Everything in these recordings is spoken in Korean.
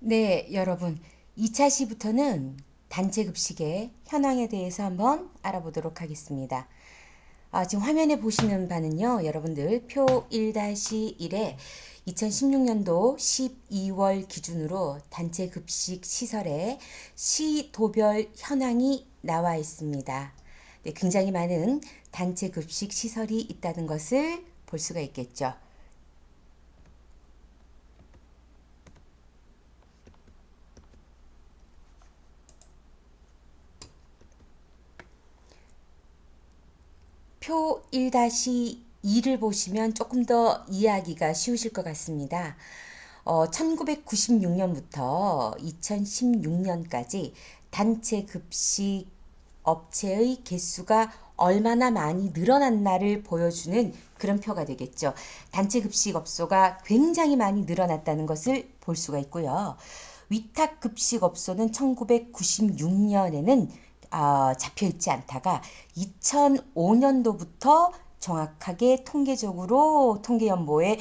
네, 여러분. 2차 시부터는 단체 급식의 현황에 대해서 한번 알아보도록 하겠습니다. 지금 화면에 보시는 바는요, 여러분들 표 1-1에 2016년도 12월 기준으로 단체 급식 시설의 시도별 현황이 나와 있습니다. 네, 굉장히 많은 단체 급식 시설이 있다는 것을 볼 수가 있겠죠. 표 1-2를 보시면 조금 더 이해하기가 쉬우실 것 같습니다. 1996년부터 2016년까지 단체 급식 업체의 개수가 얼마나 많이 늘어났나를 보여주는 그런 표가 되겠죠. 단체 급식 업소가 굉장히 많이 늘어났다는 것을 볼 수가 있고요. 위탁 급식 업소는 1996년에는 잡혀 있지 않다가 2005년도부터 정확하게 통계적으로 통계연보에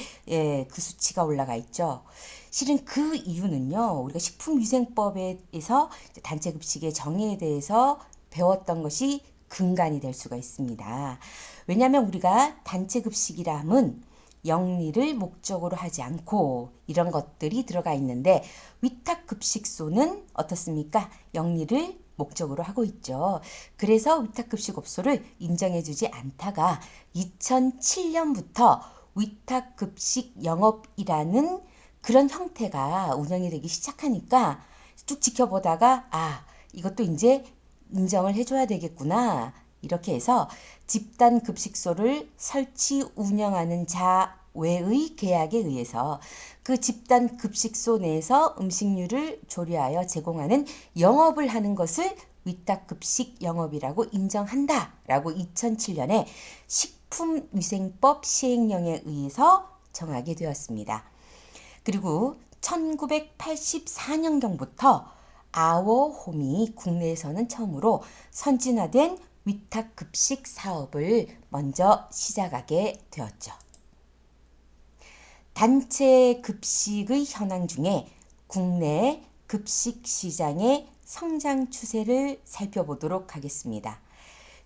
그 수치가 올라가 있죠. 실은 그 이유는요, 우리가 식품위생법에서 단체 급식의 정의에 대해서 배웠던 것이 근간이 될 수가 있습니다. 왜냐하면 우리가 단체 급식이라 함은 영리를 목적으로 하지 않고 이런 것들이 들어가 있는데 위탁 급식소는 어떻습니까? 영리를 목적으로 하고 있죠. 그래서 위탁급식업소를 인정해주지 않다가 2007년부터 위탁급식 영업이라는 그런 형태가 운영이 되기 시작하니까 쭉 지켜보다가 이것도 이제 인정을 해줘야 되겠구나. 이렇게 해서 집단 급식소를 설치 운영하는 자 외의 계약에 의해서 그 집단 급식소 내에서 음식류를 조리하여 제공하는 영업을 하는 것을 위탁급식 영업이라고 인정한다라고 2007년에 식품위생법 시행령에 의해서 정하게 되었습니다. 그리고 1984년경부터 아워홈이 국내에서는 처음으로 선진화된 위탁급식 사업을 먼저 시작하게 되었죠. 단체 급식의 현황 중에 국내 급식 시장의 성장 추세를 살펴보도록 하겠습니다.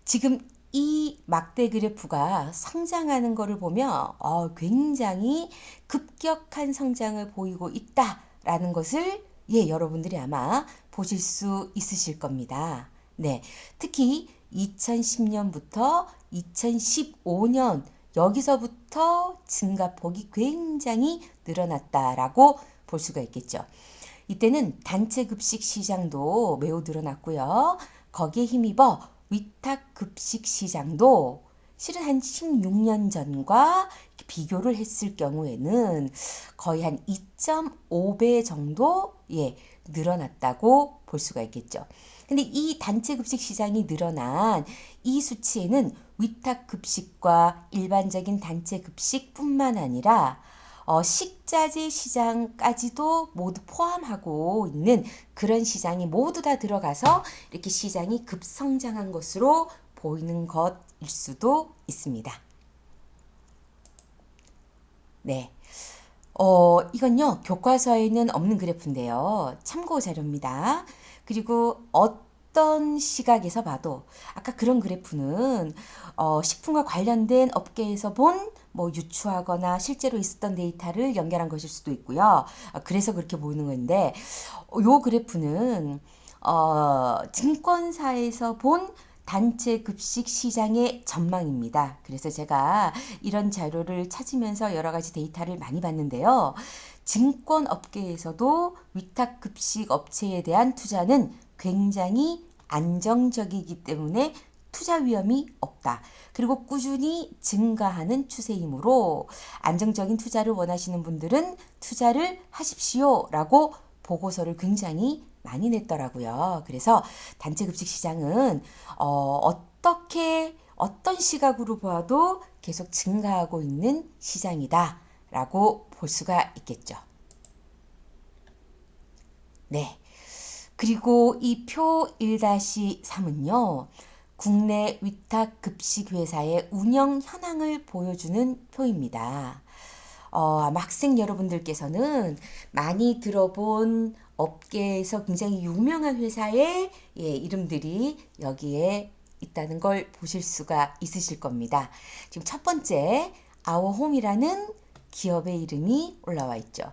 지금 이 막대 그래프가 성장하는 것을 보면 굉장히 급격한 성장을 보이고 있다라는 것을 여러분들이 아마 보실 수 있으실 겁니다. 네, 특히 2010년부터 2015년 여기서부터 증가폭이 굉장히 늘어났다라고 볼 수가 있겠죠. 이때는 단체 급식 시장도 매우 늘어났고요. 거기에 힘입어 위탁 급식 시장도 실은 한 16년 전과 비교를 했을 경우에는 거의 한 2.5배 정도 늘어났다고 볼 수가 있겠죠. 근데 이 단체 급식 시장이 늘어난 이 수치에는 위탁 급식과 일반적인 단체 급식뿐만 아니라 식자재 시장까지도 모두 포함하고 있는 그런 시장이 모두 다 들어가서 이렇게 시장이 급성장한 것으로 보이는 것일 수도 있습니다. 네. 이건요, 교과서에는 없는 그래프인데요. 참고 자료입니다. 그리고 어떤 시각에서 봐도 아까 그런 그래프는 식품과 관련된 업계에서 본 뭐 유추하거나 실제로 있었던 데이터를 연결한 것일 수도 있고요. 그래서 그렇게 보이는 건데, 요 그래프는 증권사에서 본 단체 급식 시장의 전망입니다. 그래서 제가 이런 자료를 찾으면서 여러 가지 데이터를 많이 봤는데요. 증권 업계에서도 위탁 급식 업체에 대한 투자는 굉장히 안정적이기 때문에 투자 위험이 없다. 그리고 꾸준히 증가하는 추세이므로 안정적인 투자를 원하시는 분들은 투자를 하십시오라고 보고서를 굉장히 많이 냈더라고요. 그래서 단체 급식 시장은 어떤 시각으로 봐도 계속 증가하고 있는 시장이다라고 볼 수가 있겠죠. 네. 그리고 이 표 1-3은요. 국내 위탁 급식 회사의 운영 현황을 보여주는 표입니다. 아마 학생 여러분들께서는 많이 들어본 업계에서 굉장히 유명한 회사의 이름들이 여기에 있다는 걸 보실 수가 있으실 겁니다. 지금 첫 번째 아워홈이라는 기업의 이름이 올라와 있죠.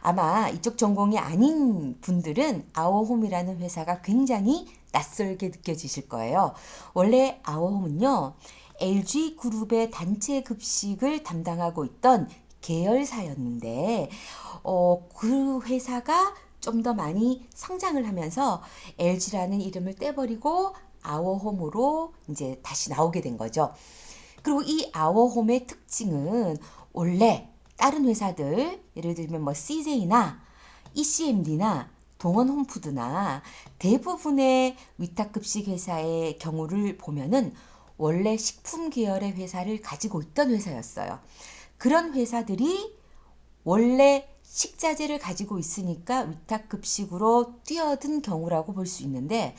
아마 이쪽 전공이 아닌 분들은 아워홈이라는 회사가 굉장히 낯설게 느껴지실 거예요. 원래 아워홈은요, LG그룹의 단체 급식을 담당하고 있던 계열사였는데, 그 회사가 좀 더 많이 성장을 하면서 LG라는 이름을 떼버리고 아워홈으로 이제 다시 나오게 된 거죠. 그리고 이 아워홈의 특징은 원래 다른 회사들, 예를 들면 뭐 CJ나 ECMD나 동원홈푸드나 대부분의 위탁급식 회사의 경우를 보면은 원래 식품 계열의 회사를 가지고 있던 회사였어요. 그런 회사들이 원래 식자재를 가지고 있으니까 위탁급식으로 뛰어든 경우라고 볼 수 있는데,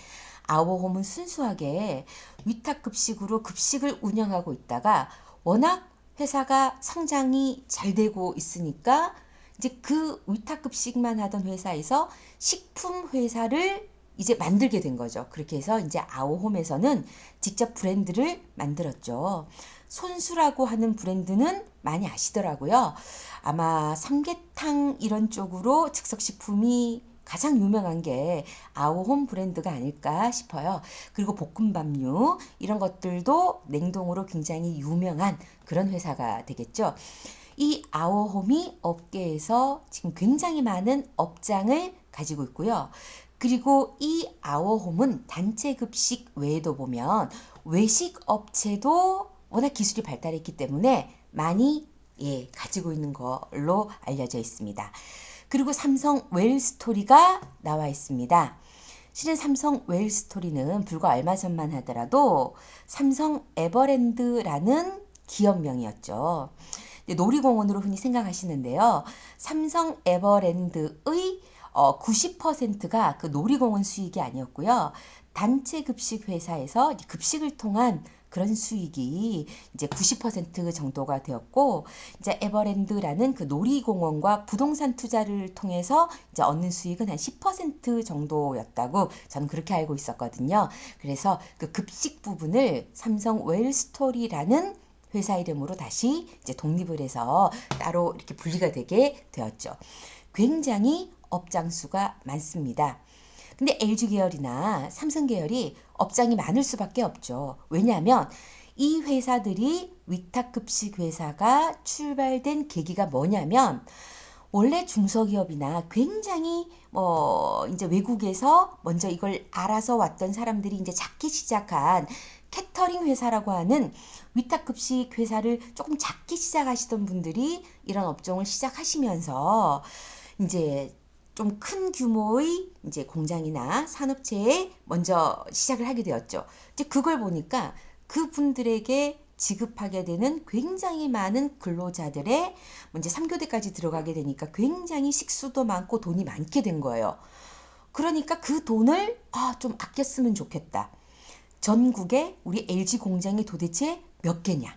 아워홈은 순수하게 위탁급식으로 급식을 운영하고 있다가 워낙 회사가 성장이 잘 되고 있으니까 이제 그 위탁급식만 하던 회사에서 식품 회사를 이제 만들게 된 거죠. 그렇게 해서 이제 아워홈에서는 직접 브랜드를 만들었죠. 손수라고 하는 브랜드는 많이 아시더라고요. 아마 삼계탕 이런 쪽으로 즉석식품이 가장 유명한 게 아워홈 브랜드가 아닐까 싶어요. 그리고 볶음밥류 이런 것들도 냉동으로 굉장히 유명한 그런 회사가 되겠죠. 이 아워홈이 업계에서 지금 굉장히 많은 업장을 가지고 있고요. 그리고 이 아워홈은 단체 급식 외에도 보면 외식 업체도 워낙 기술이 발달했기 때문에 많이 가지고 있는 걸로 알려져 있습니다. 그리고 삼성 웰스토리가 나와 있습니다. 실은 삼성 웰스토리는 불과 얼마 전만 하더라도 삼성 에버랜드라는 기업명이었죠. 놀이공원으로 흔히 생각하시는데요. 삼성 에버랜드의 90%가 그 놀이공원 수익이 아니었고요. 단체 급식 회사에서 급식을 통한 그런 수익이 이제 90% 정도가 되었고, 이제 에버랜드라는 그 놀이공원과 부동산 투자를 통해서 이제 얻는 수익은 한 10% 정도였다고 저는 그렇게 알고 있었거든요. 그래서 그 급식 부분을 삼성 웰스토리라는 회사 이름으로 다시 이제 독립을 해서 따로 이렇게 분리가 되게 되었죠. 굉장히 업장 수가 많습니다. 근데 LG 계열이나 삼성 계열이 업장이 많을 수밖에 없죠. 왜냐하면 이 회사들이 위탁급식 회사가 출발된 계기가 뭐냐면, 원래 중소기업이나 굉장히 이제 외국에서 먼저 이걸 알아서 왔던 사람들이 이제 작게 시작한 캐터링 회사라고 하는 위탁급식 회사를 조금 작게 시작하시던 분들이 이런 업종을 시작하시면서 이제 좀 큰 규모의 이제 공장이나 산업체에 먼저 시작을 하게 되었죠. 이제 그걸 보니까 그분들에게 지급하게 되는 굉장히 많은 근로자들의 이제 3교대까지 들어가게 되니까 굉장히 식수도 많고 돈이 많게 된 거예요. 그러니까 그 돈을 좀 아껴 쓰면 좋겠다. 전국에 우리 LG 공장이 도대체 몇 개냐?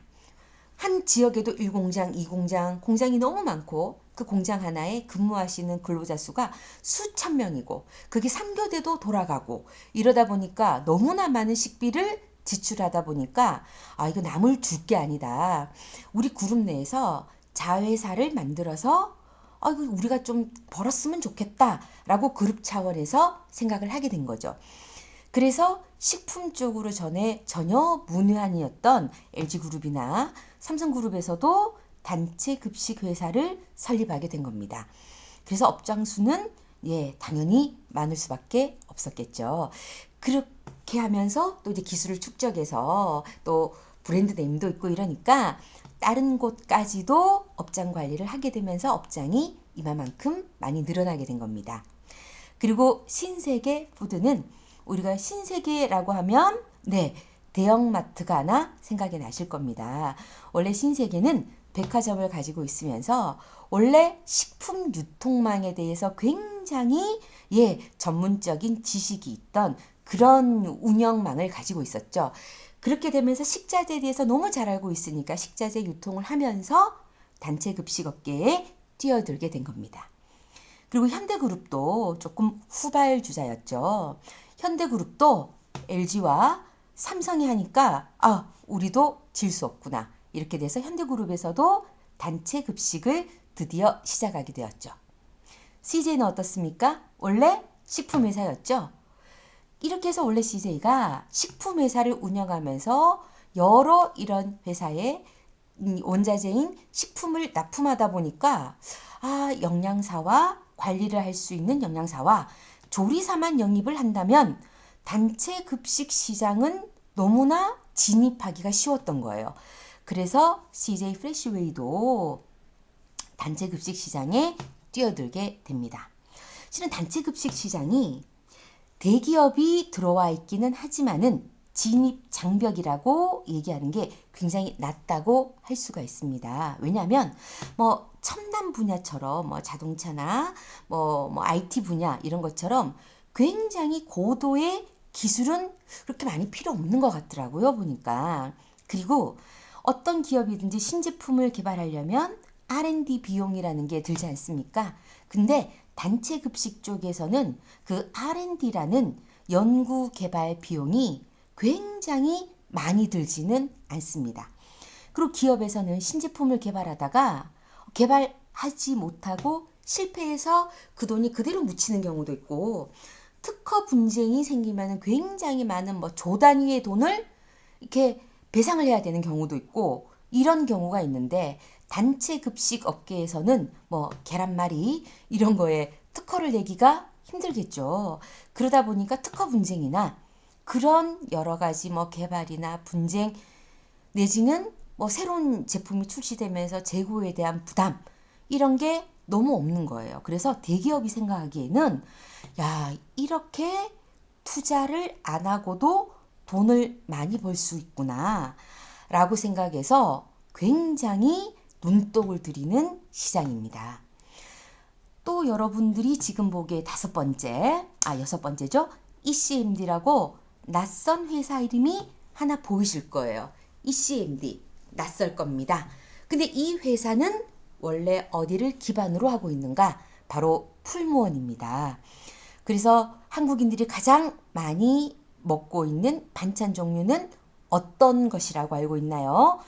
한 지역에도 1공장, 2공장, 공장이 너무 많고 그 공장 하나에 근무하시는 근로자 수가 수천 명이고 그게 3교대도 돌아가고 이러다 보니까 너무나 많은 식비를 지출하다 보니까 이거 남을 줄 게 아니다. 우리 그룹 내에서 자회사를 만들어서 이거 우리가 좀 벌었으면 좋겠다라고 그룹 차원에서 생각을 하게 된 거죠. 그래서 식품 쪽으로 전혀 문외한이었던 LG그룹이나 삼성그룹에서도 단체 급식 회사를 설립하게 된 겁니다. 그래서 업장 수는 당연히 많을 수밖에 없었겠죠. 그렇게 하면서 또 이제 기술을 축적해서 또 브랜드 네임도 있고 이러니까 다른 곳까지도 업장 관리를 하게 되면서 업장이 이만큼 많이 늘어나게 된 겁니다. 그리고 신세계 푸드는 우리가 신세계라고 하면 대형마트가 하나 생각이 나실 겁니다. 원래 신세계는 백화점을 가지고 있으면서 원래 식품 유통망에 대해서 굉장히 전문적인 지식이 있던 그런 운영망을 가지고 있었죠. 그렇게 되면서 식자재에 대해서 너무 잘 알고 있으니까 식자재 유통을 하면서 단체 급식 업계에 뛰어들게 된 겁니다. 그리고 현대그룹도 조금 후발주자였죠. 현대그룹도 LG와 삼성이 하니까 우리도 질 수 없구나. 이렇게 돼서 현대그룹에서도 단체 급식을 드디어 시작하게 되었죠. CJ는 어떻습니까? 원래 식품회사였죠. 이렇게 해서 원래 CJ가 식품회사를 운영하면서 여러 이런 회사의 원자재인 식품을 납품하다 보니까 영양사와 관리를 할 수 있는 영양사와 조리사만 영입을 한다면 단체 급식 시장은 너무나 진입하기가 쉬웠던 거예요. 그래서 CJ 프레시웨이도 단체 급식 시장에 뛰어들게 됩니다. 실은 단체 급식 시장이 대기업이 들어와 있기는 하지만은 진입 장벽이라고 얘기하는 게 굉장히 낮다고 할 수가 있습니다. 왜냐하면 첨단 분야처럼 자동차나 IT 분야 이런 것처럼 굉장히 고도의 기술은 그렇게 많이 필요 없는 것 같더라고요, 보니까. 그리고 어떤 기업이든지 신제품을 개발하려면 R&D 비용이라는 게 들지 않습니까? 근데 단체 급식 쪽에서는 그 R&D라는 연구 개발 비용이 굉장히 많이 들지는 않습니다. 그리고 기업에서는 신제품을 개발하다가 개발하지 못하고 실패해서 그 돈이 그대로 묻히는 경우도 있고, 특허 분쟁이 생기면 굉장히 많은 조 단위의 돈을 이렇게 배상을 해야 되는 경우도 있고, 이런 경우가 있는데, 단체 급식 업계에서는 계란말이 이런 거에 특허를 내기가 힘들겠죠. 그러다 보니까 특허 분쟁이나 그런 여러 가지 개발이나 분쟁 내지는 새로운 제품이 출시되면서 재고에 대한 부담 이런 게 너무 없는 거예요. 그래서 대기업이 생각하기에는 이렇게 투자를 안 하고도 돈을 많이 벌 수 있구나 라고 생각해서 굉장히 눈독을 들이는 시장입니다. 또 여러분들이 지금 보기에 여섯 번째죠. ECMD라고 낯선 회사 이름이 하나 보이실 거예요. ECMD, 낯설 겁니다. 근데 이 회사는 원래 어디를 기반으로 하고 있는가? 바로 풀무원입니다. 그래서 한국인들이 가장 많이 먹고 있는 반찬 종류는 어떤 것이라고 알고 있나요?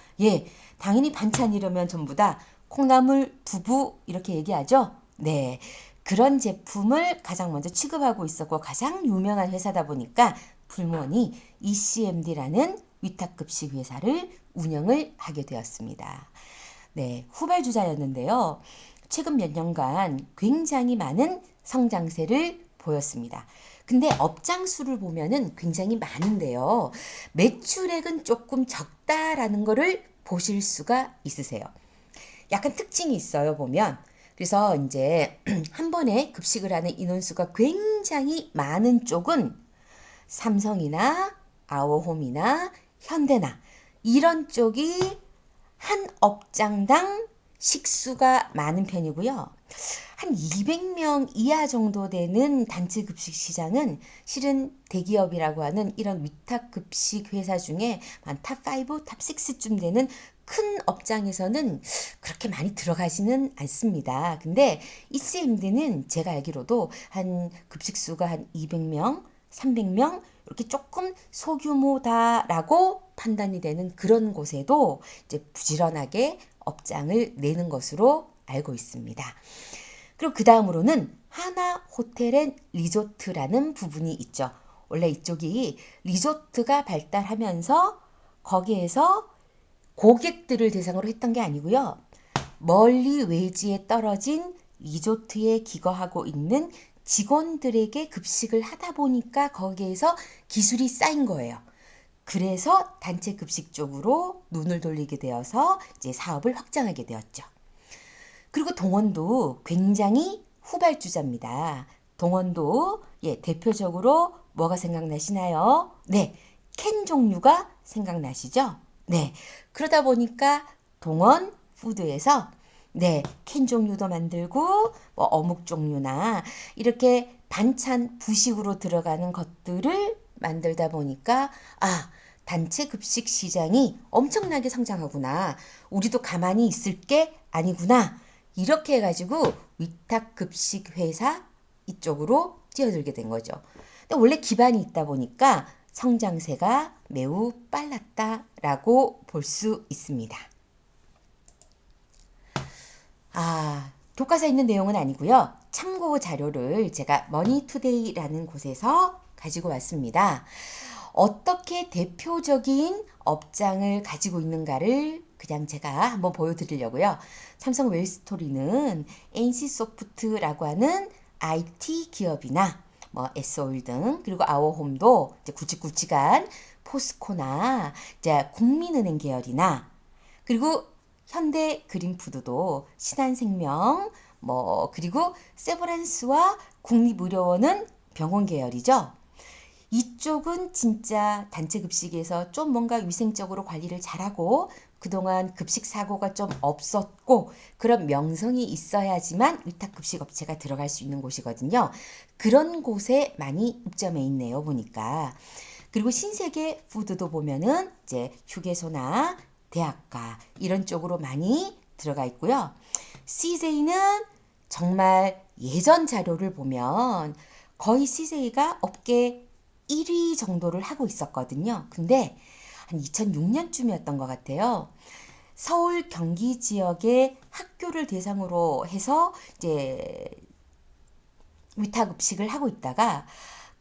당연히 반찬 이러면 전부 다 콩나물, 두부 이렇게 얘기하죠? 네, 그런 제품을 가장 먼저 취급하고 있었고 가장 유명한 회사다 보니까 풀무원이 ECMD라는 위탁급식 회사를 운영을 하게 되었습니다. 네, 후발주자였는데요. 최근 몇 년간 굉장히 많은 성장세를 보였습니다. 근데 업장 수를 보면은 굉장히 많은데요. 매출액은 조금 적다라는 거를 보실 수가 있으세요. 약간 특징이 있어요, 보면. 그래서 이제 한 번에 급식을 하는 인원수가 굉장히 많은 쪽은 삼성이나 아워홈이나 현대나 이런 쪽이 한 업장당 식수가 많은 편이고요. 한 200명 이하 정도 되는 단체 급식 시장은 실은 대기업이라고 하는 이런 위탁 급식 회사 중에 한 탑5, 탑6쯤 되는 큰 업장에서는 그렇게 많이 들어가지는 않습니다. 근데 ECMD는 제가 알기로도 한 급식수가 한 200명, 300명 이렇게 조금 소규모다라고 판단이 되는 그런 곳에도 이제 부지런하게 업장을 내는 것으로 알고 있습니다. 그리고 그 다음으로는 하나 호텔 앤 리조트라는 부분이 있죠. 원래 이쪽이 리조트가 발달하면서 거기에서 고객들을 대상으로 했던 게 아니고요. 멀리 외지에 떨어진 리조트에 기거하고 있는 직원들에게 급식을 하다 보니까 거기에서 기술이 쌓인 거예요. 그래서 단체 급식 쪽으로 눈을 돌리게 되어서 이제 사업을 확장하게 되었죠. 그리고 동원도 굉장히 후발주자입니다. 동원도 대표적으로 뭐가 생각나시나요? 네, 캔 종류가 생각나시죠? 네, 그러다 보니까 동원 푸드에서 캔 종류도 만들고 어묵 종류나 이렇게 반찬 부식으로 들어가는 것들을 만들다 보니까 단체 급식 시장이 엄청나게 성장하구나. 우리도 가만히 있을 게 아니구나. 이렇게 해가지고 위탁급식 회사 이쪽으로 뛰어들게 된 거죠. 근데 원래 기반이 있다 보니까 성장세가 매우 빨랐다라고 볼 수 있습니다. 교과서에 있는 내용은 아니고요. 참고 자료를 제가 머니투데이라는 곳에서 가지고 왔습니다. 어떻게 대표적인 업장을 가지고 있는가를 그냥 제가 한번 보여드리려고요. 삼성 웰스토리는 NC소프트라고 하는 IT 기업이나 뭐 S-오일 등 그리고 아워홈도 이제 굵직굵직한 포스코나 이제 국민은행 계열이나 그리고 현대 그린푸드도 신한생명 뭐 그리고 세브란스와 국립의료원은 병원 계열이죠. 이쪽은 진짜 단체 급식에서 좀 뭔가 위생적으로 관리를 잘하고 그동안 급식 사고가 좀 없었고 그런 명성이 있어야지만 위탁급식 업체가 들어갈 수 있는 곳이거든요. 그런 곳에 많이 입점해 있네요, 보니까. 그리고 신세계 푸드도 보면은 이제 휴게소나 대학가 이런 쪽으로 많이 들어가 있고요. CJ는 정말 예전 자료를 보면 거의 CJ가 업계 1위 정도를 하고 있었거든요. 근데 한 2006년쯤이었던 것 같아요. 서울 경기 지역의 학교를 대상으로 해서 이제 위탁급식을 하고 있다가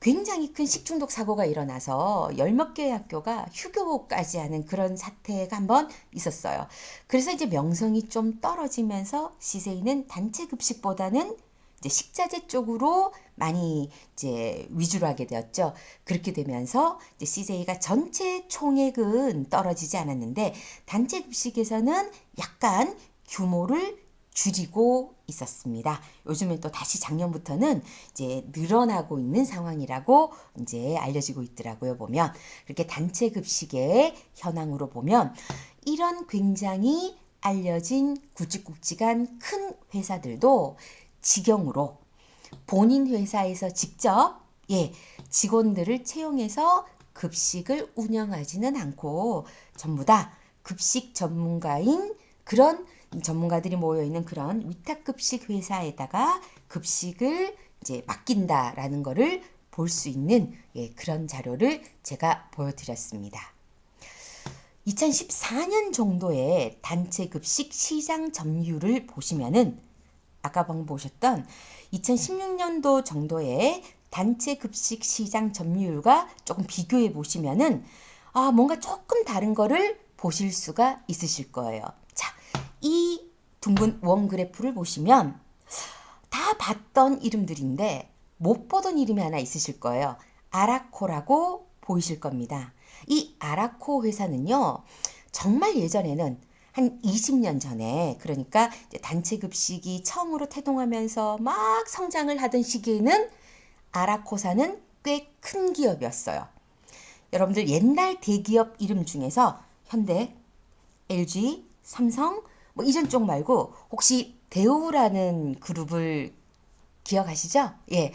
굉장히 큰 식중독 사고가 일어나서 열 몇 개의 학교가 휴교까지 하는 그런 사태가 한번 있었어요. 그래서 이제 명성이 좀 떨어지면서 CJ는 단체 급식보다는 이제 식자재 쪽으로 많이 이제 위주로 하게 되었죠. 그렇게 되면서 이제 CJ가 전체 총액은 떨어지지 않았는데 단체 급식에서는 약간 규모를 줄이고 있었습니다. 요즘엔 또 다시 작년부터는 이제 늘어나고 있는 상황이라고 이제 알려지고 있더라고요. 보면 그렇게 단체 급식의 현황으로 보면 이런 굉장히 알려진 굵직굵직한 큰 회사들도 직영으로 본인 회사에서 직접 직원들을 채용해서 급식을 운영하지는 않고 전부 다 급식 전문가인 그런 전문가들이 모여 있는 그런 위탁급식 회사에다가 급식을 이제 맡긴다라는 거를 볼 수 있는 그런 자료를 제가 보여드렸습니다. 2014년 정도의 단체 급식 시장 점유율을 보시면은 아까 방금 보셨던 2016년도 정도의 단체 급식 시장 점유율과 조금 비교해 보시면은 뭔가 조금 다른 거를 보실 수가 있으실 거예요. 자, 이 둥근 원 그래프를 보시면 다 봤던 이름들인데 못 보던 이름이 하나 있으실 거예요. 아라코라고 보이실 겁니다. 이 아라코 회사는요, 정말 예전에는 한 20년 전에 그러니까 단체 급식이 처음으로 태동하면서 막 성장을 하던 시기에는 아라코사는 꽤 큰 기업이었어요. 여러분들 옛날 대기업 이름 중에서 현대, LG, 삼성 뭐 이전 쪽 말고 혹시 대우라는 그룹을 기억하시죠? 예.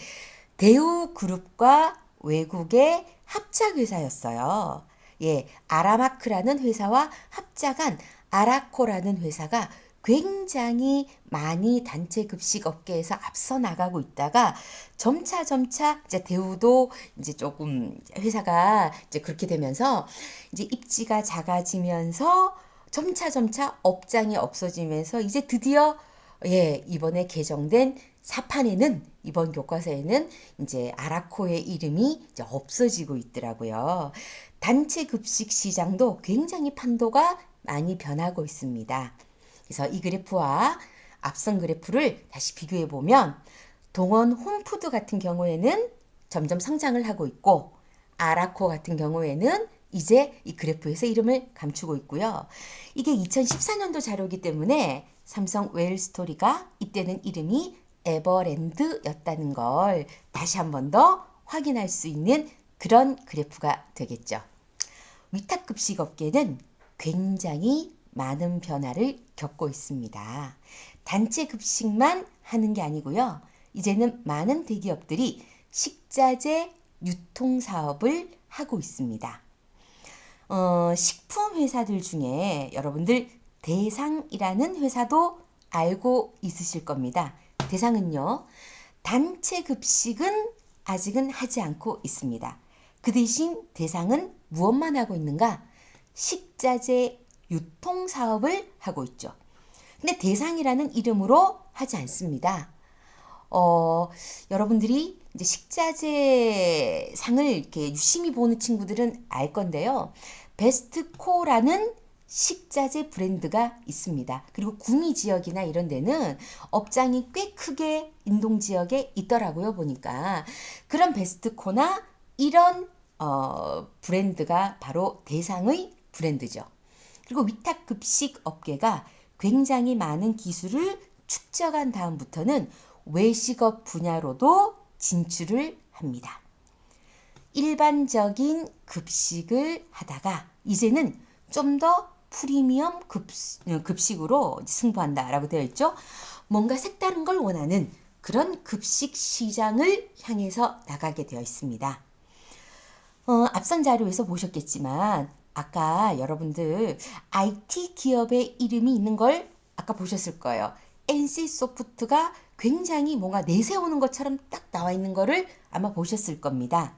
대우그룹과 외국의 합작 회사였어요. 예. 아라마크라는 회사와 합작한 아라코라는 회사가 굉장히 많이 단체 급식 업계에서 앞서 나가고 있다가 점차 이제 대우도 이제 조금 회사가 이제 그렇게 되면서 이제 입지가 작아지면서 점차 업장이 없어지면서 이제 드디어 이번에 개정된 사판에는 이번 교과서에는 이제 아라코의 이름이 이제 없어지고 있더라고요. 단체 급식 시장도 굉장히 판도가 많이 변하고 있습니다. 그래서 이 그래프와 앞선 그래프를 다시 비교해 보면 동원 홈푸드 같은 경우에는 점점 성장을 하고 있고 아라코 같은 경우에는 이제 이 그래프에서 이름을 감추고 있고요. 이게 2014년도 자료이기 때문에 삼성 웰스토리가 이때는 이름이 에버랜드였다는 걸 다시 한 번 더 확인할 수 있는 그런 그래프가 되겠죠. 위탁급식 업계는 굉장히 많은 변화를 겪고 있습니다. 단체 급식만 하는 게 아니고요. 이제는 많은 대기업들이 식자재 유통 사업을 하고 있습니다. 식품 회사들 중에 여러분들 대상이라는 회사도 알고 있으실 겁니다. 대상은요, 단체 급식은 아직은 하지 않고 있습니다. 그 대신 대상은 무엇만 하고 있는가? 식자재 유통 사업을 하고 있죠. 근데 대상이라는 이름으로 하지 않습니다. 여러분들이 이제 식자재 상을 이렇게 유심히 보는 친구들은 알 건데요. 베스트코라는 식자재 브랜드가 있습니다. 그리고 구미 지역이나 이런 데는 업장이 꽤 크게 인동 지역에 있더라고요, 보니까. 그런 베스트코나 이런 브랜드가 바로 대상의 브랜드죠. 그리고 위탁급식 업계가 굉장히 많은 기술을 축적한 다음부터는 외식업 분야로도 진출을 합니다. 일반적인 급식을 하다가 이제는 좀 더 프리미엄 급식으로 승부한다라고 되어 있죠. 뭔가 색다른 걸 원하는 그런 급식 시장을 향해서 나가게 되어 있습니다. 앞선 자료에서 보셨겠지만 아까 여러분들 IT 기업의 이름이 있는 걸 아까 보셨을 거예요. NC소프트가 굉장히 뭔가 내세우는 것처럼 딱 나와 있는 거를 아마 보셨을 겁니다.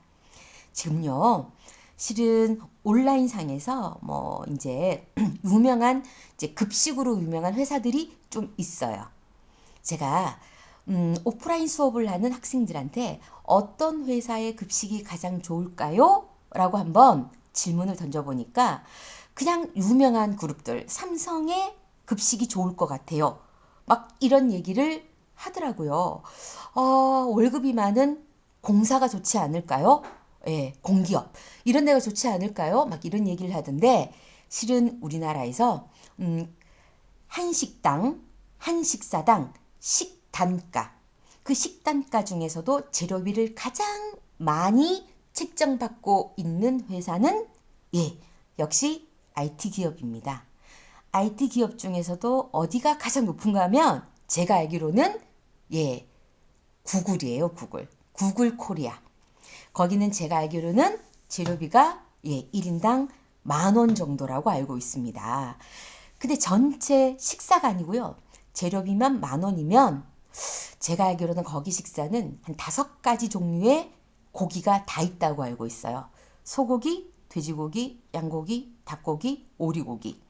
지금요, 실은 온라인상에서 뭐 이제 유명한 이제 급식으로 유명한 회사들이 좀 있어요. 제가 오프라인 수업을 하는 학생들한테 어떤 회사의 급식이 가장 좋을까요? 라고 한번 질문을 던져보니까 그냥 유명한 그룹들, 삼성의 급식이 좋을 것 같아요. 막 이런 얘기를 하더라고요. 월급이 많은 공사가 좋지 않을까요? 예, 공기업. 이런 데가 좋지 않을까요? 막 이런 얘기를 하던데 실은 우리나라에서 한식당, 한식사당, 식단가. 그 식단가 중에서도 재료비를 가장 많이 책정받고 있는 회사는 역시 IT 기업입니다. IT 기업 중에서도 어디가 가장 높은가 하면 제가 알기로는 구글이에요, 구글. 구글 코리아. 거기는 제가 알기로는 재료비가 1인당 10,000원 정도라고 알고 있습니다. 근데 전체 식사가 아니고요. 재료비만 10,000원이면 제가 알기로는 거기 식사는 한 5가지 종류의 고기가 다 있다고 알고 있어요. 소고기, 돼지고기, 양고기, 닭고기, 오리고기.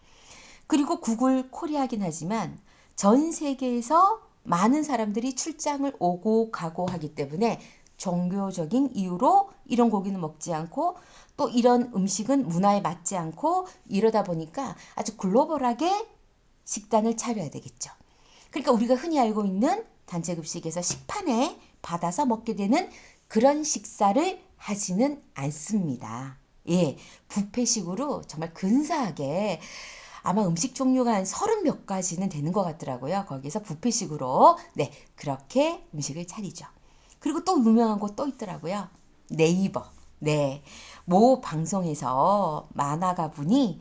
그리고 구글 코리아긴 하지만 전 세계에서 많은 사람들이 출장을 오고 가고 하기 때문에 종교적인 이유로 이런 고기는 먹지 않고 또 이런 음식은 문화에 맞지 않고 이러다 보니까 아주 글로벌하게 식단을 차려야 되겠죠. 그러니까 우리가 흔히 알고 있는 단체급식에서 식판에 받아서 먹게 되는 그런 식사를 하지는 않습니다. 뷔페식으로 정말 근사하게 아마 음식 종류가 한 30몇 가지는 되는 것 같더라고요. 거기서 뷔페식으로 그렇게 음식을 차리죠. 그리고 또 유명한 곳 또 있더라고요. 네이버. 모 방송에서 만화가 분이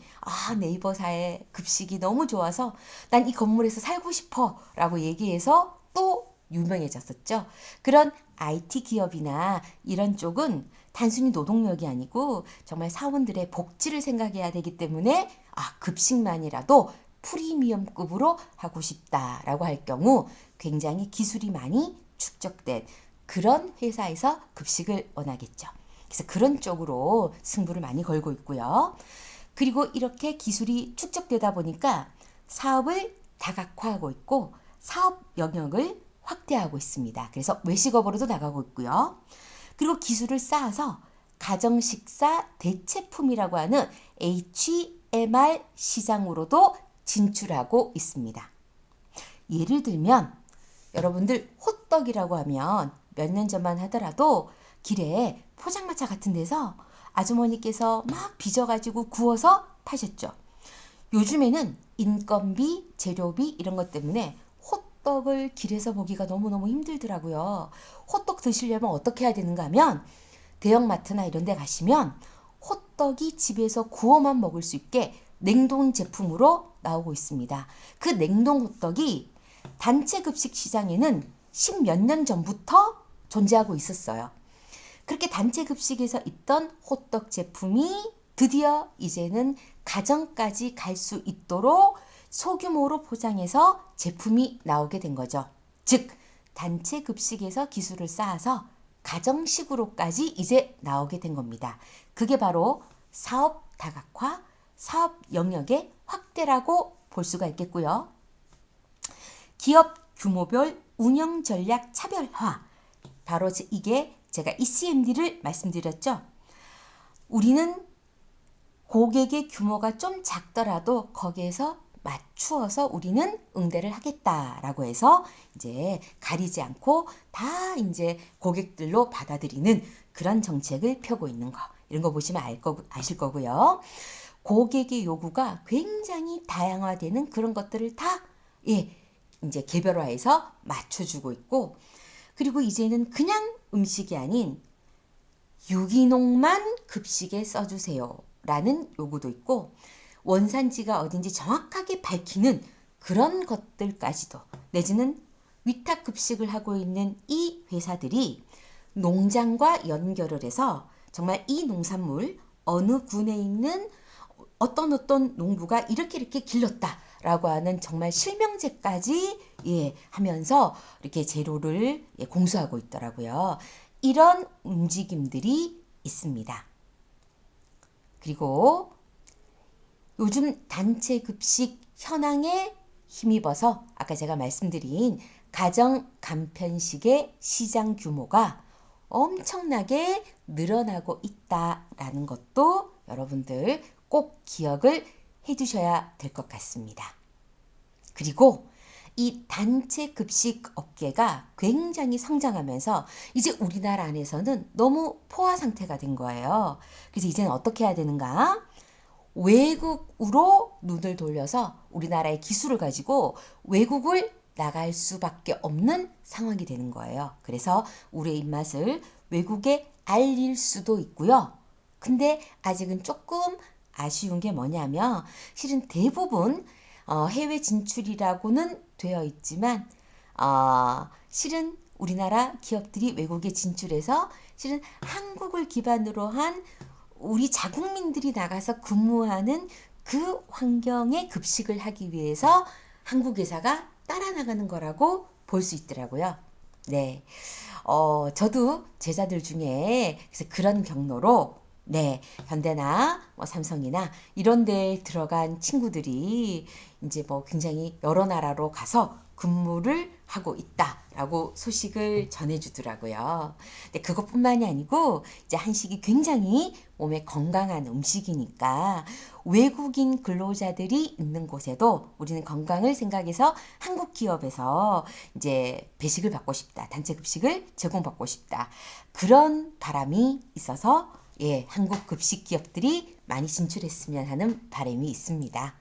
네이버사의 급식이 너무 좋아서 난 이 건물에서 살고 싶어 라고 얘기해서 또 유명해졌었죠. 그런 IT 기업이나 이런 쪽은 단순히 노동력이 아니고 정말 사원들의 복지를 생각해야 되기 때문에 급식만이라도 프리미엄급으로 하고 싶다라고 할 경우 굉장히 기술이 많이 축적된 그런 회사에서 급식을 원하겠죠. 그래서 그런 쪽으로 승부를 많이 걸고 있고요. 그리고 이렇게 기술이 축적되다 보니까 사업을 다각화하고 있고 사업 영역을 확대하고 있습니다. 그래서 외식업으로도 나가고 있고요. 그리고 기술을 쌓아서 가정식사 대체품이라고 하는 HMR 시장으로도 진출하고 있습니다. 예를 들면 여러분들 호떡이라고 하면 몇 년 전만 하더라도 길에 포장마차 같은 데서 아주머니께서 막 빚어가지고 구워서 파셨죠. 요즘에는 인건비, 재료비 이런 것 때문에 호떡을 길에서 보기가 너무너무 힘들더라고요. 호떡 드시려면 어떻게 해야 되는가 하면 대형마트나 이런 데 가시면 호떡이 집에서 구워만 먹을 수 있게 냉동 제품으로 나오고 있습니다. 그 냉동 호떡이 단체 급식 시장에는 10몇 년 전부터 존재하고 있었어요. 그렇게 단체 급식에서 있던 호떡 제품이 드디어 이제는 가정까지 갈 수 있도록 소규모로 포장해서 제품이 나오게 된 거죠. 즉, 단체 급식에서 기술을 쌓아서 가정식으로까지 이제 나오게 된 겁니다. 그게 바로 사업 다각화, 사업 영역의 확대라고 볼 수가 있겠고요. 기업 규모별 운영 전략 차별화. 바로 이게 제가 ECMD를 말씀드렸죠. 우리는 고객의 규모가 좀 작더라도 거기에서 맞추어서 우리는 응대를 하겠다라고 해서 이제 가리지 않고 다 이제 고객들로 받아들이는 그런 정책을 펴고 있는 거. 이런 거 보시면 아실 거고요. 고객의 요구가 굉장히 다양화되는 그런 것들을 다 이제 개별화해서 맞춰주고 있고, 그리고 이제는 그냥 음식이 아닌 유기농만 급식에 써주세요 라는 요구도 있고, 원산지가 어딘지 정확하게 밝히는 그런 것들까지도, 내지는 위탁 급식을 하고 있는 이 회사들이 농장과 연결을 해서 정말 이 농산물 어느 군에 있는 어떤 농부가 이렇게 길렀다라고 하는 정말 실명제까지 하면서 이렇게 재료를 공수하고 있더라고요. 이런 움직임들이 있습니다. 그리고 요즘 단체 급식 현황에 힘입어서 아까 제가 말씀드린 가정 간편식의 시장 규모가 엄청나게 늘어나고 있다라는 것도 여러분들 꼭 기억을 해두셔야 될 것 같습니다. 그리고 이 단체 급식 업계가 굉장히 성장하면서 이제 우리나라 안에서는 너무 포화 상태가 된 거예요. 그래서 이제는 어떻게 해야 되는가? 외국으로 눈을 돌려서 우리나라의 기술을 가지고 외국을 나갈 수밖에 없는 상황이 되는 거예요. 그래서 우리의 입맛을 외국에 알릴 수도 있고요. 근데 아직은 조금 아쉬운 게 뭐냐면 실은 대부분 해외 진출이라고는 되어 있지만 실은 우리나라 기업들이 외국에 진출해서 실은 한국을 기반으로 한 우리 자국민들이 나가서 근무하는 그 환경에 급식을 하기 위해서 한국 회사가 따라 나가는 거라고 볼 수 있더라고요. 네. 저도 제자들 중에 그래서 그런 경로로 현대나 삼성이나 이런 데에 들어간 친구들이 이제 굉장히 여러 나라로 가서 근무를 하고 있다라고 소식을 전해주더라고요. 근데 그것뿐만이 아니고 이제 한식이 굉장히 몸에 건강한 음식이니까 외국인 근로자들이 있는 곳에도 우리는 건강을 생각해서 한국 기업에서 이제 배식을 받고 싶다, 단체 급식을 제공받고 싶다, 그런 바람이 있어서 한국 급식 기업들이 많이 진출했으면 하는 바람이 있습니다.